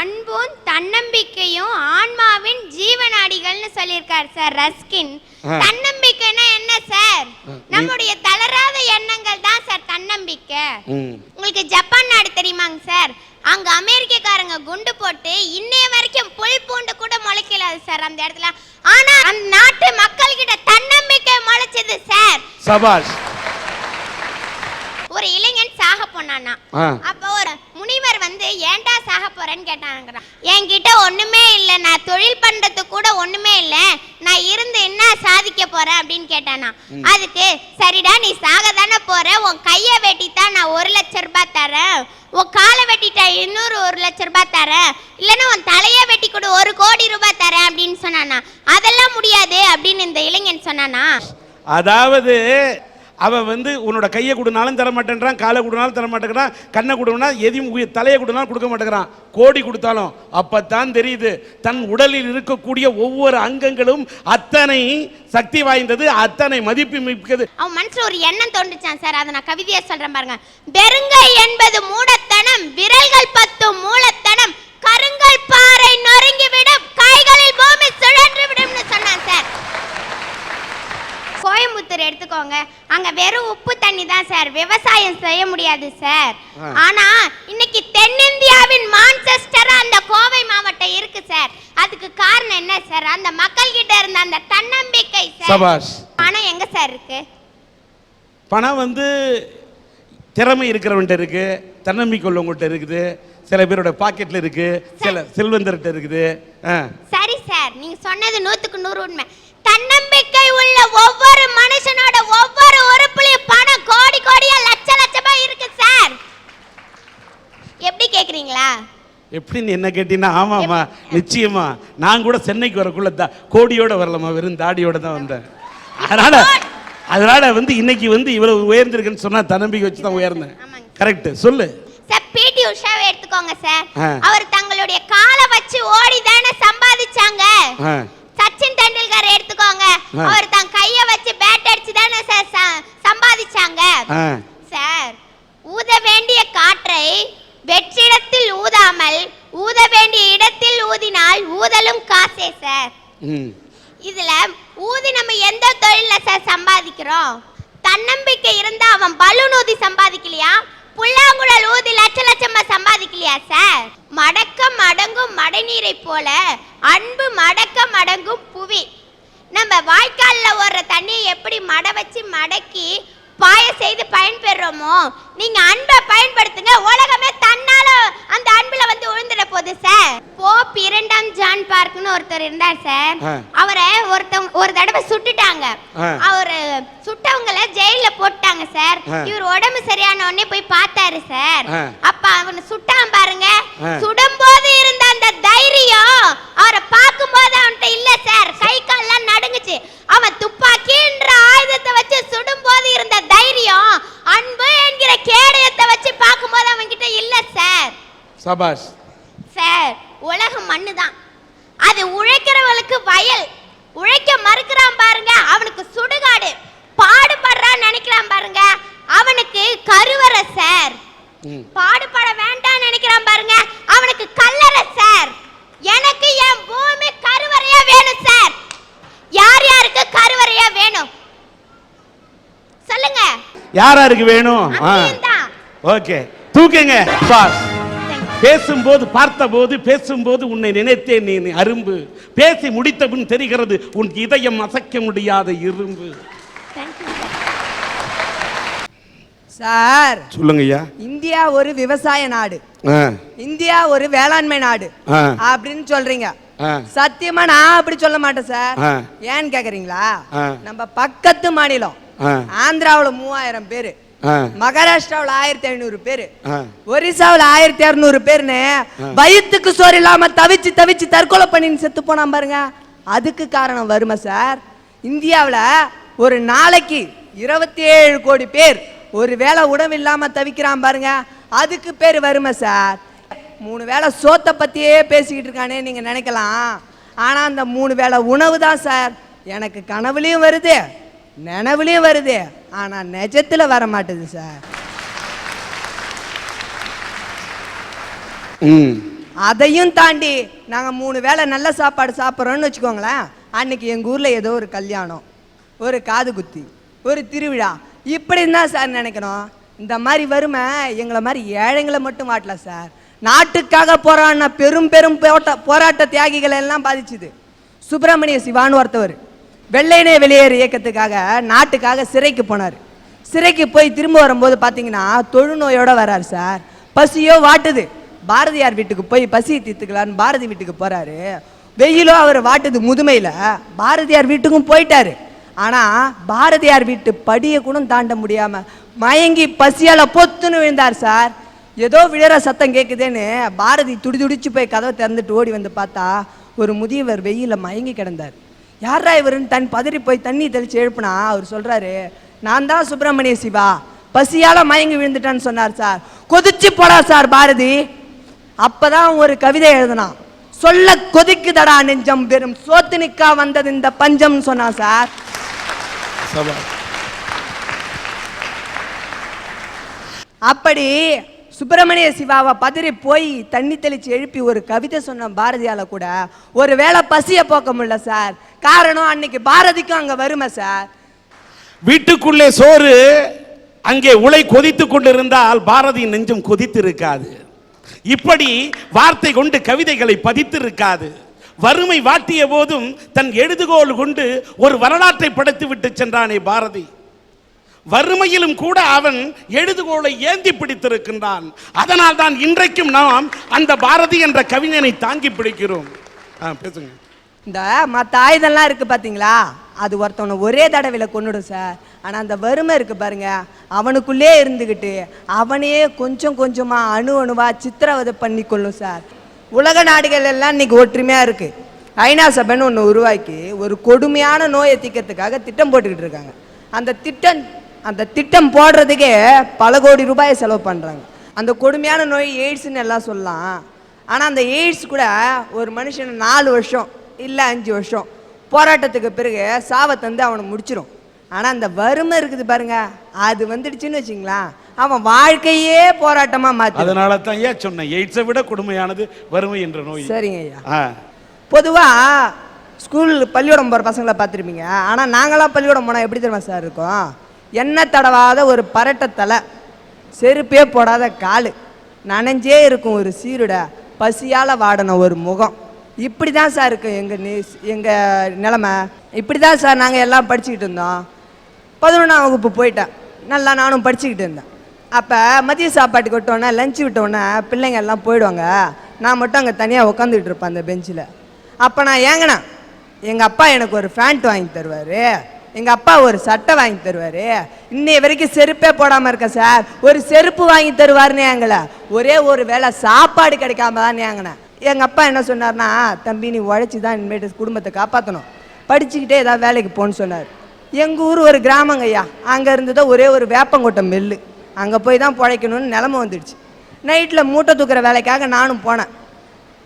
அன்பும் தன்னம்பிக்கையும் ஆன்மாவின் ஜீவநாடிகள்னு சொல்லியிருக்காரு சார் ரஸ்கின். தன்னம்பிக்கைனா என்ன சார்? நம்முடைய தளராத எண்ணங்கள் தான் சார் தன்னம்பிக்கை. உங்களுக்கு ஜப்பான் நாடு தெரியுமாங்க சார்? அங்க அமெரிக்கக்காரங்க குண்டு போட்டு இன்னைய வரைக்கும் புல் பூண்டு கூட முளைக்கல சார் அந்த இடத்துல. ஆனா அந்த நாட்டு மக்கள் கிட்ட தன்னம்பிக்கை முளைச்சது சார். சபாஷ். ஒரு இளைஞன் சாக போனானா, அப்ப ஒரு முனிவர் வந்து ஏன்டா சாக போறேன்னு கேட்டாங்க. என்கிட்ட ஒண்ணுமே இல்ல, நான் தொழில் பண்றதுக்கு கூட ஒண்ணுமே இல்ல, நான் இருந்து என்ன சாதிக்க போறேன் அப்படின்னு கேட்டானா. அதுக்கு சரிடா நீ சாக தானே போற, உன் கைய வெட்டிட்டா நான் 1 லட்சம் ரூபாய் தரேன், உன் காலை வெட்டிட்டா இன்னொரு 1 லட்சம் ரூபாய் தரேன், இல்லைன்னா உன் தலைய வெட்டி கூட 1 கோடி ரூபாய் தரேன் அப்படின்னு சொன்னானா. அதெல்லாம் முடியாது அப்படின்னு இந்த இளைஞன் சொன்னானா. அதாவது அவன் வந்து உன்னோட கையை கொடுனாலும் தர மாட்டேன்றான், காலை கொடுனாலும் தர மாட்டேங்கிறான், கண்ணை கொடுனா எதையும் தலையை கொடுனாலும் கொடுக்க மாட்டேங்கிறான், கோடி கொடுத்தாலும். அப்பத்தான் தெரியுது தன் உடலில் இருக்கக்கூடிய ஒவ்வொரு அங்கங்களும் அத்தனை சக்தி வாய்ந்தது, அத்தனை மதிப்பு மிக்கது. அவன் மனசுல ஒரு எண்ணம் தோன்றுச்சான் சார். அதை நான் கவிதையா சொல்றேன் பாருங்க. பெருங்கை என்பது மூடத்தனம், விரல்கள் 10 மூலத்தனம், கருங்கல் பாறை நொறுங்கி விடும், கைகளில் பூமி சுழன்று விடும்னு சொன்னான் சார். கோயம்புத்தூர் எடுத்துக்கோங்க, அங்க வெறும் உப்பு தண்ணி தான் சார், விவசாயம் செய்ய முடியாது சார். ஆனா இன்னைக்கு தென்னிந்தியாவின் மான்செஸ்டரா அந்த கோவை மாவட்டம் இருக்கு சார். அதுக்கு காரணம் என்ன சார்? அந்த மக்கள் கிட்ட இருந்த அந்த தன்னம்பிக்கை சார். பணம் எங்க சார் இருக்கு? பணம் வந்து திறமை இருக்கிறவன்ட்ட இருக்கு, தன்னம்பிக்கை உள்ளவங்கள்ட்ட இருக்குது, சில பேரோட பாக்கெட்ல இருக்கு, சில செல்வந்தர்கிட்ட இருக்குது. சரி சார், நீங்க சொன்னது 100க்கு 100 உண்மை. தன்னம்பிக்கை உள்ள ஒவ்வொரு மனுஷனோட ஒவ்வொரு உறுப்புலயும் பணம் கோடி கோடியா லட்ச லட்சமா இருக்கு சார். எப்படி கேக்குறீங்களா? எப்படின்னு என்ன கேட்டீங்கன்னா, ஆமாமா நிச்சயமா. நான் கூட சென்னைக்கு வரக்குள்ள கோடியோட வரலாமா, வெறும் தாடியோட தான் வந்தேன். அதனால வந்து இன்னைக்கு வந்து இவ்வளவு உயர்ந்திருக்குன்னு சொன்னா தன்னம்பிக்கை வச்சு தான் உயர்ந்தேன். கரெக்ட், சொல்லு சார். பிடி உஷாவை எடுத்துக்கோங்க சார். அவர் தங்களுடைய காலை வச்சு ஓடி தானே சம்பாதிச்சாங்க. சச்சின் டெண்டுல்கர் எடுத்துக்கோங்க, அவர் தன் கைய வச்சு பேட் அடிச்சு தானே சார் சம்பாதிச்சாங்க சார். ஊத வேண்டிய காற்றை வெற்றிடத்தில் ஊதாமல் ஊத வேண்டிய இடத்தில் ஊதினால் ஊதலும் காசே சார். இதுல ஊதி நம்ம எந்த தொழில சார் சம்பாதிக்கிறோம்? தன்னம்பிக்கை இருந்தா அவன் பலூன் ஊதி சம்பாதிக்கலையா, புல்லாங்குழல் ஊதி லட்ச லட்சமா சம்பாதிக்கலையா சார்? மடக்க மடங்கும் மடைநீரை போல அன்பு மடக்க மடங்கும் புவி. நம்ம வாய்க்கால்ல ஓடுற தண்ணியை எப்படி மட வச்சு மடக்கி பாய செய்து பயன்பெறோமோ, நீங்க அன்பை பயன்படுத்துங்க, உலகமே தன்னால அந்த அன்புல வந்து விழுந்துட போகுது சார். போப் 2ஆம் ஜான் பார்க்னு ஒருத்தர் இருந்தார் சார். அவரை ஒரு தடவை சுட்டுட்டாங்க. அவரு சுட்டவங்களை ஜெயில போட்டாங்க சார். இவர் உடம்பு சரியான உடனே போய் பார்த்தாரு சார். அப்ப அவனை சுட்டான் பாருங்க, சுடும்போது இருந்த அந்த தைரியம் அவரை பார்க்கும் போது அவன்கிட்ட இல்ல சார். கை கால்லாம் நடுங்குச்சு. அவன் துப்பாக்கின்ற ஆயுதத்தை வச்சு சுடும்போது இருந்த தைரியம் அன்பு என்கிற கேடயத்தை வச்சு பார்க்கும்போது அவன் கிட்ட இல்ல சார். சபாஷ் சார். உலகம் மண்ணுதான், அது உழைக்கிறவனுக்கு வயல். உழைக்க மறுக்கிறான் பாருங்க, அவனுக்கு சுடுகாடு. பாடுபடுறான்னு நினைக்கிறான் பாருங்க, அவனுக்கு கருவறை சார். பாடுபட வேண்டாம் நினைக்கிறான் பாருங்க, அவனுக்கு கல்லறை சார். எனக்கு என் பூமி கருவறையா வேணும் சார். யார் யாருக்கு கருவறையா வேணும் சொல்லுங்க? யாருக்கு வேணும்? ஓகே, தூக்குங்க. பாஸ். பேசும்போது பார்த்தபோது பேசும்போது உன்னை நினைத்தேன் நீ அரும்பு, பேசி முடித்த பின் தெரிகிறது உன் இதயம் அசைக்க முடியாத இரும்பு. சார் சொல்லுங்க ஐயா. இந்தியா ஒரு விவசாய நாடு, இந்தியா ஒரு வேளாண்மை நாடு அப்படின்னு சொல்றீங்க. சத்தியமா நான் அப்படி சொல்ல மாட்டேன் சார். ஏன்னு கேக்குறீங்களா? நம்ம பக்கத்து மாநிலம் ஆந்திராவுல 3000 பேரு, மகாராஷ்டிராவுல 1500 பேரு, ஒரிசாவுல 1200 பேருன்னு வயிற்றுக்கு சோறு இல்லாம தவிச்சு தவிச்சு தற்கொலை பண்ணி செத்து போனா பாருங்க. அதுக்கு காரணம் வறுமை சார். இந்தியாவுல ஒரு நாளைக்கு 27 கோடி பேர் ஒரு வேளை உணவு இல்லாம தவிக்கிறான் பாருங்க, அதுக்கு பேர் வறுமை சார். 3 வேளை சோத்தை பத்தியே பேசிக்கிட்டு இருக்கானே நீங்க நினைக்கலாம். ஆனா அந்த 3 வேளை உணவு தான் சார் எனக்கு கனவுலயும் வருது, நினைவுலயும் வருது, ஆனா நிஜத்துல வர மாட்டேது சார். அதையும் தாண்டி நாங்கள் 3 வேளை நல்ல சாப்பாடு சாப்பிட்றோன்னு வச்சுக்கோங்களேன். அன்னைக்கு எங்கள் ஊரில் ஏதோ ஒரு கல்யாணம், ஒரு காது குத்தி, ஒரு திருவிழா, இப்படி தான் சார் நினைக்கணும். இந்த மாதிரி வறுமை எங்களை மாதிரி ஏழைங்களை மட்டும் வாட்டல சார், நாட்டுக்காக போராடின பெரும் பெரும் போராட்ட தியாகிகளை எல்லாம் பாதிச்சுது. சுப்பிரமணிய சிவான்னு ஒருத்தவர் வெள்ளையனே வெளியேறு இயக்கத்துக்காக நாட்டுக்காக சிறைக்கு போனார். சிறைக்கு போய் திரும்ப வரும்போது பார்த்தீங்கன்னா தொழுநோயோடு வர்றார் சார். பசியோ வாட்டுது. பாரதியார் வீட்டுக்கு போய் பசியை தீர்த்துக்கலான்னு பாரதி வீட்டுக்கு போகிறாரு. வெயிலோ அவர் வாட்டுது முதுமையில். பாரதியார் வீட்டுக்கும் போயிட்டாரு. ஆனால் பாரதியார் வீட்டு படியை கூட தாண்ட முடியாமல் மயங்கி பசியால் பொத்துன்னு விழுந்தார் சார். ஏதோ விழற சத்தம் கேட்குதுன்னு பாரதி துடிச்சு போய் கதவை திறந்துட்டு ஓடி வந்து பார்த்தா ஒரு முதியவர் வெயில மயங்கி கிடந்தார். யாரா இவருன்னு பதறி போய் தண்ணி தெளிச்சு எழுப்புனா அவர் சொல்றாரு, நான் தான் சுப்பிரமணிய சிவா, பசியால மயங்கி விழுந்துட்டான்னு சொன்னார் சார். கொதிச்சு போடா சார் பாரதி. அப்பதான் ஒரு கவிதை எழுதினான், சொல்ல கொதிக்குதடா நெஞ்சம் வெறும் சோத்துனிக்கா வந்தது இந்த பஞ்சம் சொன்னான் சார். அப்படி சுப்பிரமணிய சிவாவை பதறி போய் தண்ணி தெளிச்சு எழுப்பி ஒரு கவிதை சொன்ன பாரதியால கூட ஒரு வேளை பசிய போக்க முடியல சார். காரணம் அன்னைக்கு பாரதிக்கும் அங்க வறுமை சார். வீட்டுக்குள்ளே சோறு, அங்கே உலை கொதித்து கொண்டிருந்தால் பாரதியின் நெஞ்சம் கொதித்து இருக்காது. இப்படி வார்த்தை கொண்டு கவிதைகளை பதித்து இருக்காது. வறுமை வாட்டிய போதும் தன் எழுதுகோல் கொண்டு ஒரு வரலாற்றை படைத்து விட்டு சென்றானே பாரதி. வறுமையிலும் கூட அவன் எழுதுகோளை ஏந்தி பிடித்திருக்கின்றான். அதனால் தான் இன்றைக்கும் நாம் அந்த பாரதி என்ற கவிஞனை தாங்கி பிடிக்கிறோம். பேசுங்க. இந்த மற்ற ஆயுதம்லாம் இருக்கு பாத்தீங்களா, அது ஒருத்தவனை ஒரே தடவையில் கொன்னுடும் சார். ஆனால் அந்த வறுமை இருக்கு பாருங்க, அவனுக்குள்ளே இருந்துக்கிட்டு அவனையே கொஞ்சம் கொஞ்சமா அணுவா சித்திரவதை பண்ணி கொள்ளும் சார். உலக நாடுகள் எல்லாம் இன்னைக்கு ஒற்றுமையா இருக்கு. ஐநா சபைன்னு ஒன்று உருவாக்கி ஒரு கொடுமையான நோயை தீர்க்கறதுக்காக திட்டம் போட்டுக்கிட்டு இருக்காங்க. அந்த திட்டம் போடுறதுக்கே பல கோடி ரூபாயை செலவு பண்ணுறாங்க. அந்த கொடுமையான நோய் எய்ட்ஸ்ன்னு எல்லாம் சொல்லலாம். ஆனால் அந்த எய்ட்ஸ் கூட ஒரு மனுஷன் 4 வருஷம் இல்லை 5 வருஷம் போராட்டத்துக்கு பிறகு சாவை தந்து அவனை முடிச்சிடும். ஆனால் அந்த வறுமை இருக்குது பாருங்க, அது வந்துடுச்சுன்னு வச்சுங்களா அவன் வாழ்க்கையே போராட்டமாக மாற்றி. அதனால தான் ஏன் சொன்னேன், எய்ட்ஸை விட கொடுமையானது வறுமை என்ற நோய். சரிங்க ஐயா. பொதுவாக ஸ்கூல் பள்ளிக்கூடம் போகிற பசங்களை பார்த்துருப்பீங்க. ஆனால் நாங்களாம் பள்ளிக்கூடம் போனால் எப்படி தெரியுமா சார் இருக்கும், எண்ணெய் தடவாத ஒரு பரட்டை தலை, செருப்பே போடாத காலு, நனைஞ்சே இருக்கும் ஒரு சீருடை, பசியால் வாடின ஒரு முகம். இப்படி தான் சார் இருக்கும் எங்கள் நிலமை. இப்படி தான் சார் நாங்கள் எல்லாம் படிச்சுக்கிட்டு இருந்தோம். 11ஆம் வகுப்பு போயிட்டேன், நல்லா நானும் படிச்சுக்கிட்டு இருந்தேன். அப்போ மதிய சாப்பாட்டுக்கு விட்டோன்னே லஞ்சு விட்டோன்னே பிள்ளைங்க எல்லாம் போயிடுவாங்க. நான் மட்டும் அங்கே தனியாக உட்காந்துக்கிட்டு இருப்பேன் அந்த பெஞ்சில். அப்போ நான் ஏங்கினேன், எங்கள் அப்பா எனக்கு ஒரு ஃபேண்ட் வாங்கி தருவார், எங்கள் அப்பா ஒரு சட்டை வாங்கி தருவார், இன்னைய வரைக்கும் செருப்பே போடாமல் இருக்க சார், ஒரு செருப்பு வாங்கி தருவார்னு ஏங்கலை, ஒரே ஒரு வேளை சாப்பாடு கிடைக்காம தான் ஏங்கினேன். எங்கள் அப்பா என்ன சொன்னார்னா, தம்பி நீ உழைச்சி தான் இனிமேட்டு குடும்பத்தை காப்பாற்றணும், படிச்சுக்கிட்டே ஏதாவது வேலைக்கு போன்னு சொன்னார். எங்கள் ஊர் ஒரு கிராமங்கய்யா, அங்கே இருந்ததோ ஒரே ஒரு வேப்பங்கொட்டை மில்லு, அங்கே போய் தான் பிழைக்கணும்னு நிலமை வந்துடுச்சு. நைட்டில் மூட்டை தூக்குற வேலைக்காக நானும் போனேன்.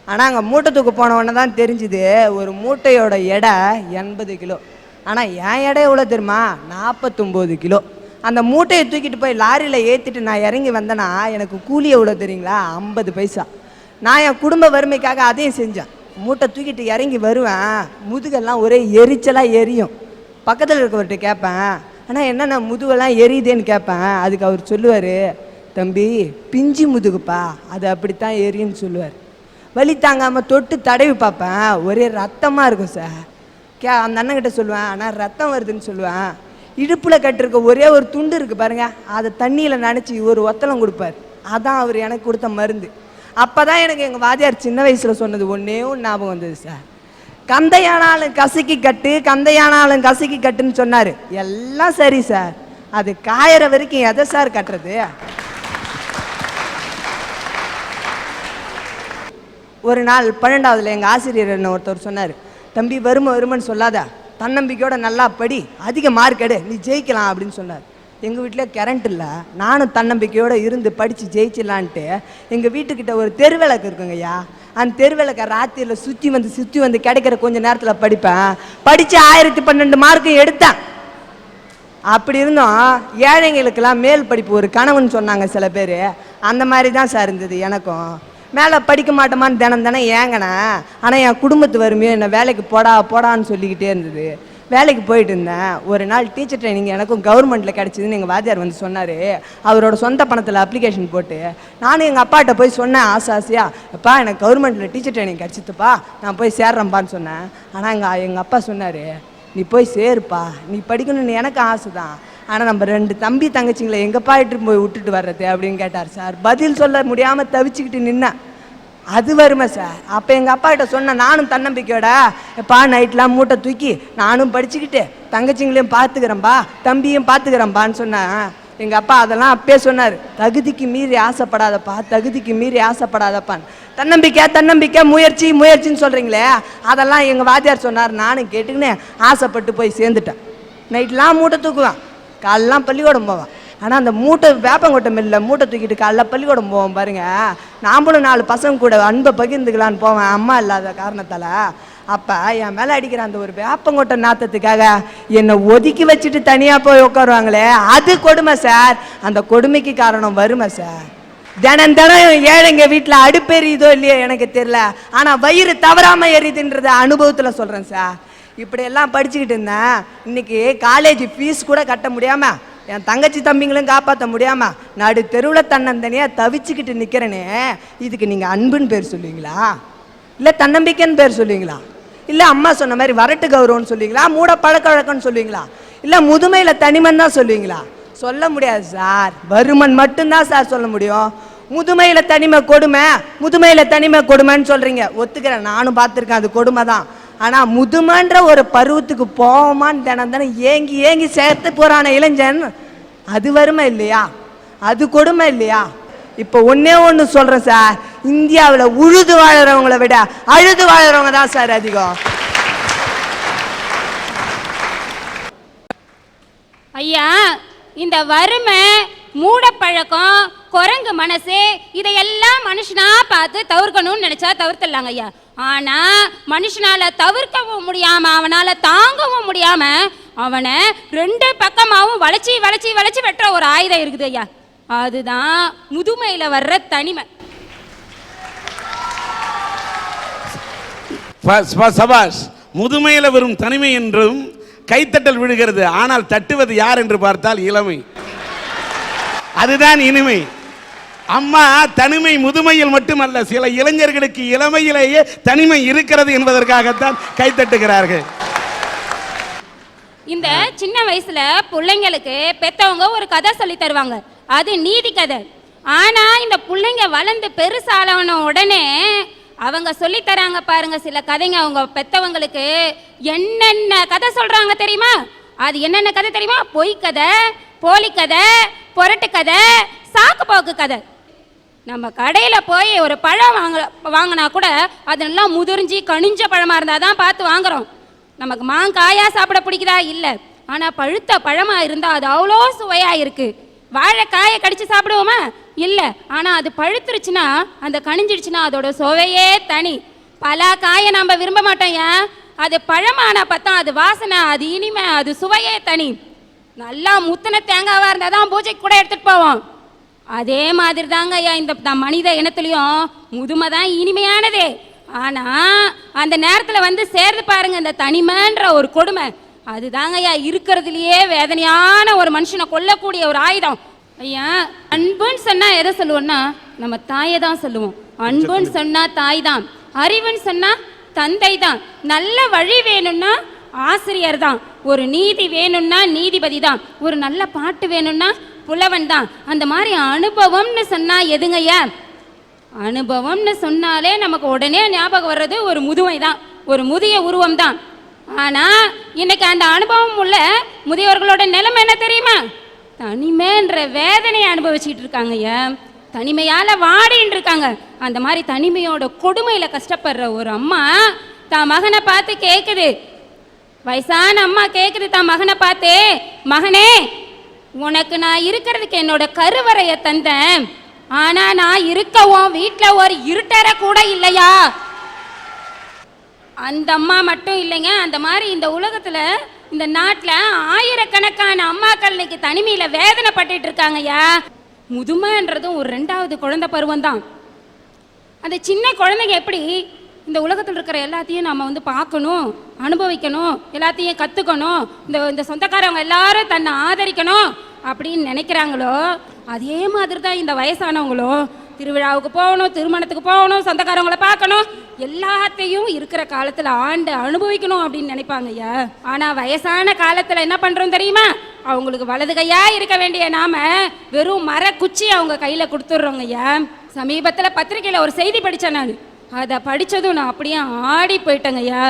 ஆனால் அங்கே மூட்டை தூக்க போனவொன்னே தான் தெரிஞ்சுது ஒரு மூட்டையோட எடை 80 கிலோ. ஆனால் என் எடை எவ்வளோ தெரியுமா, 49 கிலோ. அந்த மூட்டையை தூக்கிட்டு போய் லாரியில் ஏற்றிட்டு நான் இறங்கி வந்தேன்னா எனக்கு கூலி எவ்வளோ தெரியுங்களா, 50 பைசா. நான் என் குடும்ப வறுமைக்காக அதையும் செஞ்சேன். மூட்டை தூக்கிட்டு இறங்கி வருவேன், முதுகெல்லாம் ஒரே எரிச்சலாக எரியும். பக்கத்தில் இருக்கவர்கிட்ட கேட்பேன், ஆனால் என்னென்ன முதுகெல்லாம் எரியுதேன்னு கேட்பேன். அதுக்கு அவர் சொல்லுவார், தம்பி பிஞ்சு முதுகுப்பா, அது அப்படித்தான் எரியுன்னு சொல்லுவார். வலி தாங்காமல் தொட்டு தடவி பார்ப்பேன், ஒரே ரத்தமாக இருக்கும் சார். அந்த அண்ணன்கிட்ட சொல்லுவேன், ஆனால் ரத்தம் வருதுன்னு சொல்லுவேன். இடுப்பில் கட்டிருக்க ஒரே ஒரு துண்டு இருக்குது பாருங்க, அதை தண்ணியில் நனைச்சி ஒரு ஒத்தலம் கொடுப்பார். அதான் அவர் எனக்கு கொடுத்த மருந்து. அப்போ தான் எனக்கு எங்கள் வாத்தியார் சின்ன வயசில் சொன்னது ஒன்றே ஒன்று ஞாபகம் வந்தது சார். கந்தையானாலும் கசக்கி கட்டு, கந்தையானாலும் கசக்கி கட்டுன்னு சொன்னார். எல்லாம் சரி சார், அது காயற வரைக்கும் எதை சார் கட்டுறது? ஒரு நாள் 12ஆவதுல எங்கள் ஆசிரியர் என்ன ஒருத்தர் சொன்னார், தம்பி வருமன்னு சொல்லாத, தன்னம்பிக்கையோட நல்லா படி, அதிக மார்க் எடு, நீ ஜெயிக்கலாம் அப்படின்னு சொன்னார். எங்கள் வீட்டில் கரண்ட் இல்லை, நானும் தன்னம்பிக்கையோடு இருந்து படித்து ஜெயிச்சிடலான்ட்டு எங்கள் வீட்டுக்கிட்ட ஒரு தெருவிளக்கு இருக்குங்கய்யா, அந்த தெருவிளக்கை ராத்திரியில் சுற்றி வந்து கிடைக்கிற கொஞ்சம் நேரத்தில் படிப்பேன். படித்து 1012 மார்க்கும் எடுத்தேன். அப்படி இருந்தோம் ஏழைங்களுக்கெல்லாம் மேல் படிப்பு ஒரு கனவுன்னு சொன்னாங்க சில பேர். அந்த மாதிரி தான் சார் இருந்தது எனக்கும். மேலே படிக்க மாட்டோமான்னு தினம் ஏங்கினேன். ஆனால் என் குடும்பத்து வறுமையோ என்னை வேலைக்கு போடான்னு சொல்லிக்கிட்டே இருந்தது. வேலைக்கு போயிட்டு இருந்தேன். ஒரு நாள் டீச்சர் ட்ரைனிங் எனக்கும் கவர்மெண்ட்டில் கிடச்சிதுன்னு எங்கள் வாத்தியார் வந்து சொன்னார். அவரோட சொந்த பணத்தில் அப்ளிகேஷன் போட்டு நானும் எங்கள் அப்பாட்ட போய் சொன்னேன் ஆசையாக, எப்பா எனக்கு கவர்மெண்ட்டில் டீச்சர் ட்ரைனிங் கிடச்சிதுப்பா, நான் போய் சேர்றேன்ப்பான்னு சொன்னேன். ஆனால் எங்கள் அப்பா சொன்னார், நீ போய் சேருப்பா, நீ படிக்கணும்னு எனக்கு ஆசை தான், ஆனால் நம்ம 2 தம்பி தங்கச்சிங்களை எங்கப்பா இட்டு போய் விட்டுட்டு வர்றது அப்படின்னு கேட்டார் சார். பதில் சொல்ல முடியாமல் தவிச்சுக்கிட்டு நின்னேன். அது வருமா சார்? அப்போ எங்கள் அப்பா கிட்ட சொன்னேன், நானும் தன்னம்பிக்கையோட, எப்பா நைட்லாம் மூட்டை தூக்கி நானும் படிச்சுக்கிட்டு தங்கச்சிங்களையும் பார்த்துக்கிறேன்பா, தம்பியும் பார்த்துக்கிறேன்பான்னு சொன்னேன். எங்கள் அப்பா அதெல்லாம் அப்பயே சொன்னார், தகுதிக்கு மீறி ஆசைப்படாதப்பா, தகுதிக்கு மீறி ஆசைப்படாதப்பான்னு. தன்னம்பிக்கை முயற்சின்னு சொல்கிறீங்களே, அதெல்லாம் எங்கள் வாத்தியார் சொன்னார். நானும் கேட்டுக்கின்னு ஆசைப்பட்டு போய் சேர்ந்துட்டேன். நைட்லாம் மூட்டை தூக்குவேன், காலெலாம் பள்ளிக்கூடம் போவேன். ஆனால் அந்த மூட்டை வேப்பங்கொட்டை மில்லில் மூட்டை தூக்கிட்டு காலைல பள்ளிக்கூடம் போவோம் பாருங்க. நாம்பளும் 4 பசங்க கூட அன்பை பகிர்ந்துக்கலான்னு போவேன் அம்மா இல்லாத காரணத்தால். அப்போ என் மேலே அடிக்கிற அந்த ஒரு வேப்பங்கொட்டை நாத்தத்துக்காக என்னை ஒதுக்கி வச்சுட்டு தனியாக போய் உட்காருவாங்களே, அது கொடுமை சார். அந்த கொடுமைக்கு காரணம் வருமா சார்? தினம் ஏழைங்க வீட்டில் அடுப்பெரியுதோ இல்லையோ எனக்கு தெரியல, ஆனால் வயிறு தவறாமல் எரியுதுன்றத அனுபவத்தில் சொல்கிறேன் சார். இப்படியெல்லாம் படிச்சுக்கிட்டு இருந்தேன். இன்னைக்கு காலேஜ் ஃபீஸ் கூட கட்ட முடியாமல், என் தங்கச்சி தம்பிங்களும் காப்பாற்ற முடியாமல் நடு தெருவில் தன்னந்தனியாக தவிச்சுக்கிட்டு நிற்கிறேனே, இதுக்கு நீங்கள் அன்புன்னு பேர் சொல்லுவீங்களா, இல்லை தன்னம்பிக்கைன்னு பேர் சொல்லுவீங்களா, இல்லை அம்மா சொன்ன மாதிரி வரட்டு கௌரவம்னு சொல்லுவீங்களா, மூட பழக்க வழக்கம்னு சொல்லுவீங்களா, இல்லை முதுமையில் தனிமன் தான் சொல்லுவீங்களா? சொல்ல முடியாது சார். வருமன் மட்டும்தான் சார் சொல்ல முடியும். முதுமையில் தனிமை கொடுமைன்னு சொல்கிறீங்க, ஒத்துக்கிறேன், நானும் பார்த்துருக்கேன், அது கொடுமை தான். ஆனால் முதுமன்ற ஒரு பருவத்துக்கு போவோமான்னு தினம் ஏங்கி சேர்த்து போகிறான இளைஞன், அது வருமை இல்லையா? அது கொடுமை இல்லையா? இப்போ ஒன்று சொல்கிறேன் சார், இந்தியாவில் உழுது வாழறவங்களை விட அழுது வாழறவங்க தான் சார் அதிகம். ஐயா, இந்த வறுமை, மூடப்பழக்கம், குரங்கு மனசு, இதையெல்லாம் மனுஷனா பார்த்து தவிர்க்கணும்னு நினைச்சா தவிர்த்துடலாங்க ஐயா. ஆனா மனுஷனால தவிர்க்கவும் முடியாம, அவனால தாங்கவும் முடியாம, அவனை 2 பக்கமாவும் வளைச்சி வெட்டுற ஒரு ஆயுதம் இருக்குது ஐயா. அதுதான் முதுமையில வர்ற தனிமை. சபாஷ். முதுமையில வரும் தனிமை என்றும் கைத்தட்டல் விழுகிறது, ஆனால் தட்டுவது யார் என்று பார்த்தால் இளமை. அதுதான் இனிமை. அம்மா தனிமை முதுமையில் மட்டுமல்ல, சில இளைஞர்களுக்கு இளமையிலேயே தனிமை இருக்கிறது என்பதற்காகத்தான் கைத்தட்டுகிறார்கள். இந்த சின்ன வயசுல பிள்ளைங்களுக்கு பெத்தவங்க ஒரு கதை சொல்லி தருவாங்க, அது நீதி கதை. ஆனா இந்த பிள்ளைங்க வளர்ந்து பெருசான உடனே அவங்க சொல்லி தராங்க பாருங்க சில கதைங்க. அவங்க பெத்தவங்களுக்கு என்னென்ன கதை சொல்றாங்க தெரியுமா? அது என்னென்ன கதை தெரியுமா? பொய் கதை, போலி கதை, புரட்டு கதை, சாக்கு போக்கு கதை. நம்ம கடையில் போய் ஒரு பழம் வாங்கினா கூட அதெல்லாம் முதிர்ஞ்சி கனிஞ்ச பழமாக இருந்தால் தான் பார்த்து வாங்குறோம். நமக்கு மாங்காயாக சாப்பிட பிடிக்குதா? இல்லை. ஆனால் பழுத்த பழமாக இருந்தால் அது அவ்வளோ சுவையாக இருக்குது. வாழைக்காயை கடித்து சாப்பிடுவோமா? இல்லை. ஆனால் அது பழுத்துருச்சுன்னா, அந்த கனிஞ்சிடுச்சுன்னா அதோட சுவையே தனி. பல காயை நம்ம விரும்ப மாட்டோம். ஏன்? அது பழமான பார்த்தா அது வாசனை, அது இனிமை, அது சுவையே தனி. நல்லா முத்தின தேங்காவாக இருந்தால் தான் பூஜைக்கு கூட எடுத்துகிட்டு போவோம். அதே மாதிரி தாங்க ஐயா இந்த மனித இனத்துலையும் முதுமை தான் இனிமையானதே. ஆனால் அந்த நேரத்தில் வந்து சேர்ந்து பாருங்க இந்த தனிமைன்ற ஒரு கொடுமை. அதுதாங்க ஐயா இருக்கிறதுலையே வேதனையான ஒரு மனுஷனை கொல்லக்கூடிய ஒரு ஆயுதம். ஐயா, அன்புன்னு சொன்னால் எதை சொல்லுவோம்னா நம்ம தாயை தான் சொல்லுவோம். அன்புன்னு சொன்னால் தாய் தான், அறிவுன்னு சொன்னால் தந்தை தான், நல்ல வழி வேணும்னா ஆசிரியர் தான், ஒரு நீதி வேணும்னா நீதிபதி தான், ஒரு நல்ல பாட்டு வேணும்னா புலவன் தான். அந்த மாதிரி அனுபவம்னு சொன்னா எதுங்கய்யா? அனுபவம்னு சொன்னாலே நமக்கு உடனே ஞாபகம் வர்றது ஒரு முதுமை தான், ஒரு முதிய உருவம் தான். ஆனா இன்னைக்கு அந்த அனுபவம் உள்ள முதியவர்களோட நிலைமை என்ன தெரியுமா? தனிமைன்ற வேதனையை அனுபவிச்சுட்டு இருக்காங்க ஐயா. தனிமையால வாடின்னு இருக்காங்க. அந்த மாதிரி தனிமையோட கொடுமையில கஷ்டப்படுற ஒரு அம்மா தான் மகனை பார்த்து கேக்குது, வயசான அம்மா கேக்குது தான் மகனை பார்த்து, மகனே உனக்கு நான் இருக்கிறதுக்கு என்னோட கருவறைய தந்தேன், ஆனா நான் இருக்கவும் வீட்டுல ஒரு இருட்டற கூட இல்லையா? அந்த அம்மா மட்டும் இல்லைங்க, அந்த மாதிரி இந்த உலகத்துல இந்த நாட்டுல ஆயிரக்கணக்கான அம்மாக்கள் இன்னைக்கு தனிமையில வேதனைப்பட்டு இருக்காங்கய்யா. முதுமைன்றதும் ஒரு 2வது குழந்தை பருவம் தான். அந்த சின்ன குழந்தைங்க எப்படி இந்த உலகத்தில் இருக்கிற எல்லாத்தையும் நம்ம வந்து பார்க்கணும், அனுபவிக்கணும், எல்லாத்தையும் கற்றுக்கணும், இந்த சொந்தக்காரவங்க எல்லாரும் தன்னை ஆதரிக்கணும் அப்படின்னு நினைக்கிறாங்களோ, அதே மாதிரி தான் இந்த வயசானவங்களும் திருவிழாவுக்கு போகணும், திருமணத்துக்கு போகணும், சொந்தக்காரவங்களை பார்க்கணும், எல்லாத்தையும் இருக்கிற காலத்தில் ஆண்டு அனுபவிக்கணும் அப்படின்னு நினைப்பாங்க ஐயா. ஆனால் வயசான காலத்தில் என்ன பண்ணுறோம் தெரியுமா? அவங்களுக்கு வலது கையாக இருக்க வேண்டிய நாம வெறும் மரக்குச்சி அவங்க கையில் கொடுத்துட்றோங்க ஐயா. சமீபத்தில் பத்திரிக்கையில் ஒரு செய்தி படித்தேன் நான். அதை படித்ததும் நான் அப்படியே ஆடி போயிட்டேங்க ஐயா.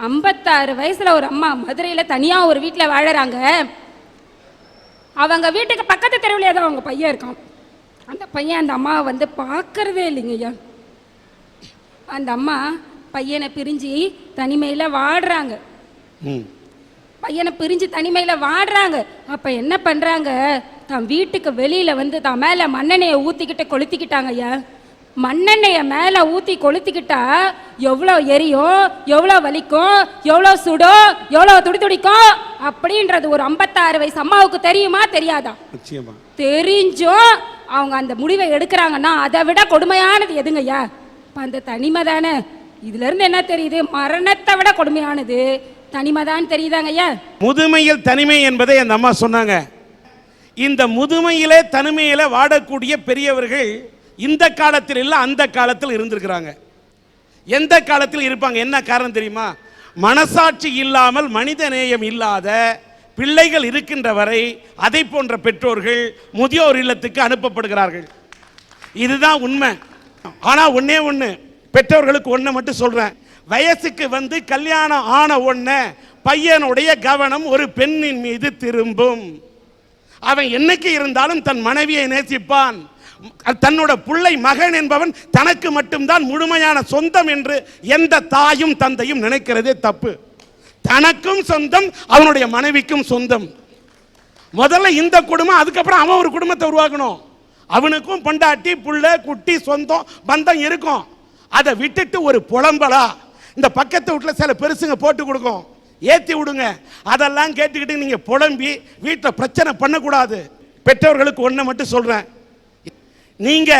56 வயசில் ஒரு அம்மா மதுரையில் தனியாக ஒரு வீட்டில் வாழறாங்க. அவங்க வீட்டுக்கு பக்கத்து தெருவிலே தான் அவங்க பையன் இருக்கான். அந்த பையன் அந்த அம்மாவை வந்து பார்க்கறதே இல்லைங்க ஐயா. அந்த அம்மா பையனை பிரிஞ்சு தனிமையில் வாடுறாங்க. அப்போ என்ன பண்ணுறாங்க, தான் வீட்டுக்கு வெளியில் வந்து தான் மேலே மண்ணெண்ணெயை ஊற்றிக்கிட்டு கொளுத்திக்கிட்டாங்க ஐயா. மண்ணெண்ணெயை மேலே ஊற்றி கொளுத்திக்கிட்டா எவ்வளோ எரியும், எவ்வளோ வலிக்கும், எவ்வளோ சுடும், எவ்வளோ துடிக்கும் அப்படின்றது ஒரு 56 வயசு அம்மாவுக்கு தெரியுமா தெரியாதா? தெரிஞ்சும் அவங்க அந்த முடிவை எடுக்கிறாங்கன்னா அதை விட கொடுமையானது எதுங்கய்யா? அந்த தனிமை தானே. இதுல இருந்து என்ன தெரியுது? மரணத்தை விட கொடுமையானது தனிமை தான் தெரியுதாங்க ஐயா. முதுமையில் தனிமை என்பதை அந்த அம்மா சொன்னாங்க. இந்த முதுமையிலே தனிமையில வாடக்கூடிய பெரியவர்கள் இந்த காலத்தில் இல்லை, அந்த காலத்தில் இருந்திருக்கிறாங்க. எந்த காலத்தில் இருப்பாங்க? என்ன காரணம் தெரியுமா? மனசாட்சி இல்லாமல் மனித நேயம் இல்லாத பிள்ளைகள் இருக்கின்ற வரை அதை போன்ற பெற்றோர்கள் முதியோர் இல்லத்துக்கு அனுப்பப்படுகிறார்கள். இதுதான் உண்மை. ஆனா ஒன்னே ஒண்ணு, பெற்றோர்களுக்கு ஒன்றை மட்டும் சொல்றேன். வயசுக்கு வந்து கல்யாணம் ஆன உடனே பையனுடைய கவனம் ஒரு பெண்ணின் மீது திரும்பும். அவன் என்னைக்கு இருந்தாலும் தன் மனைவியை நேசிப்பான். தன்னோட பிள்ளை மகன் என்பவன் தனக்கு மட்டும்தான் முழுமையான சொந்தம் என்று எந்த தாயும் தந்தையும் நினைக்கிறதே தப்பு. தனக்கும் சொந்தம், அவனுடைய மனைவிக்கும் சொந்தம். முதல்ல இந்த குடும்பம், அதுக்கப்புறம் அவன் ஒரு குடும்பத்தை உருவாக்கணும். அவனுக்கும் பொண்டாட்டி புள்ள குட்டி சொந்தம் பந்தம் இருக்கும். அதை விட்டுட்டு ஒரு புலம்பலா இந்த பக்கத்து வீட்டில் சில பெருசுங்க போட்டு கொடுக்கும், ஏற்றி விடுங்க. அதெல்லாம் கேட்டுக்கிட்டு நீங்க புலம்பி வீட்டில் பிரச்சனை பண்ணக்கூடாது. பெற்றோர்களுக்கு ஒன்றை மட்டும் சொல்றேன், நீங்க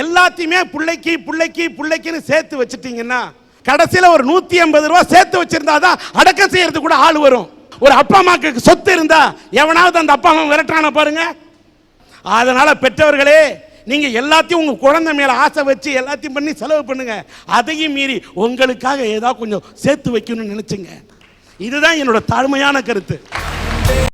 எல்லாத்தையுமே பிள்ளைக்கு பிள்ளைக்கு பிள்ளைக்குன்னு சேர்த்து வச்சுட்டீங்கன்னா கடைசியில் ஒரு 150 ரூபா சேர்த்து வச்சிருந்தாதான் அடக்கம் செய்யறது கூட ஆள் வரும். ஒரு அப்பா அம்மாக்கு சொத்து இருந்தா எவனாவது அந்த அப்பா அம்மா விரட்டான பாருங்க. அதனால பெற்றவர்களே, நீங்க எல்லாத்தையும் உங்க குழந்தை மேல ஆசை வச்சு எல்லாத்தையும் பண்ணி செலவு பண்ணுங்க. அதையும் மீறி உங்களுக்காக ஏதாவது கொஞ்சம் சேர்த்து வைக்கணும்னு நினைச்சுங்க. இதுதான் என்னோட தாழ்மையான கருத்து.